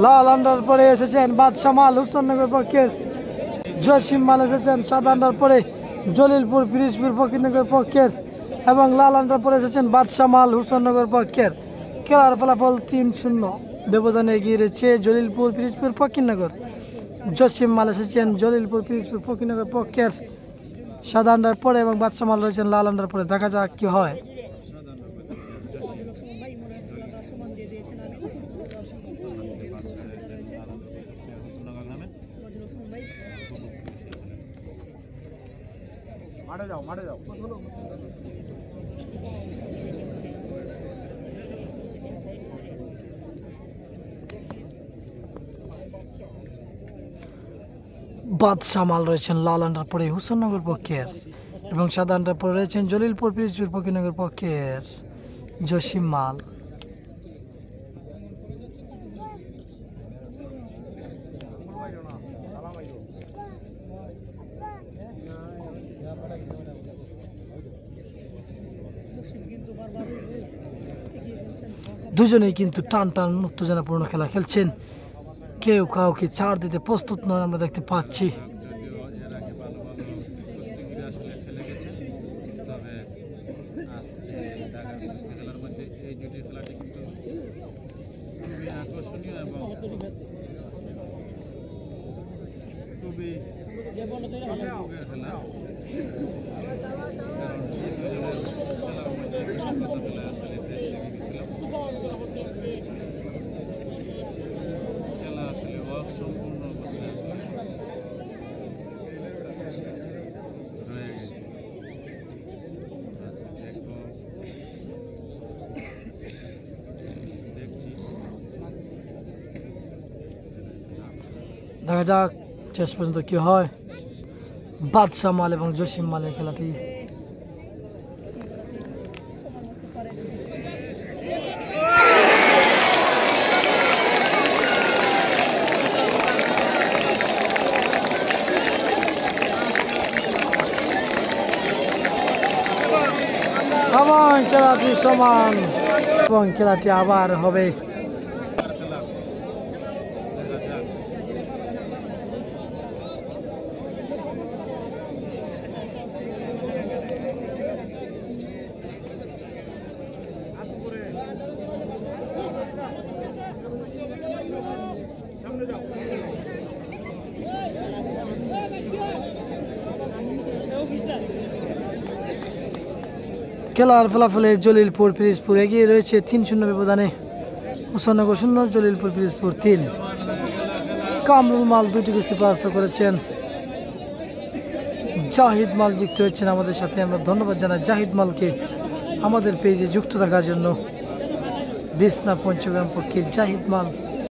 লাল under পরে এসেছেন বাদশা মাল হুসেননগর পক্ষের। জসিম মাল এসেছেন সাদা আন্ডার পরে জলিলপুর পিরিজপুর ফকিরনগর পক্ষের এবং লাল আন্ডার পরে এসেছেন বাদশা মাল হুসেননগর পক্ষের। খেলার ফলাফল 3-0 ব্যবধানে এগিয়ে রয়েছে জলিলপুর পিরিজপুর ফকিরনগর। জসিম মাল এসেছেন জলিলপুর পিরিজপুর ফকিরনগর পক্ষের সাদা আন্ডার পরে এবং বাদশা মাল রয়েছেন লাল আন্ডার পরে। দেখা যাক কি হয়। মাঠে যাও মাঠে যাও। বাদশা মাল রয়েছেন লাল আন্ডার পরে হুসেননগর পক্ষের এবং সাদা আন্ডার পরে রয়েছেন জলিলপুর পিরিজপুর ফকিরনগর পক্ষের জসিম মাল। দুজনেই কিন্তু টান টান উত্তেজনাপূর্ণ খেলা খেলছেন, কেউ কাউকে ছাড় দিতে প্রস্তুত নয় আমরা দেখতে পাচ্ছি। দেখা যাক শেষ পর্যন্ত কি হয়। বাদশা মাল এবং জসিম মালের খেলাটি। এবং খেলাটি সমান এবং খেলাটি আবার হবে। খেলার ফলাফলে জলিলপুর পিরিজপুর এগিয়ে রয়েছে 3-0 ব্যবধানে। হুসেননগর 0 জলিলপুর পিরিজপুর 3। কামরুল মাল 2টি কুস্তি পরাস্ত করেছেন। জাহিদ মাল যুক্ত হয়েছেন আমাদের সাথে। আমরা ধন্যবাদ জানাই জাহিদ মালকে আমাদের পেজে যুক্ত থাকার জন্য। বিছনা পঞ্চগ্রাম পক্ষের জাহিদ মাল।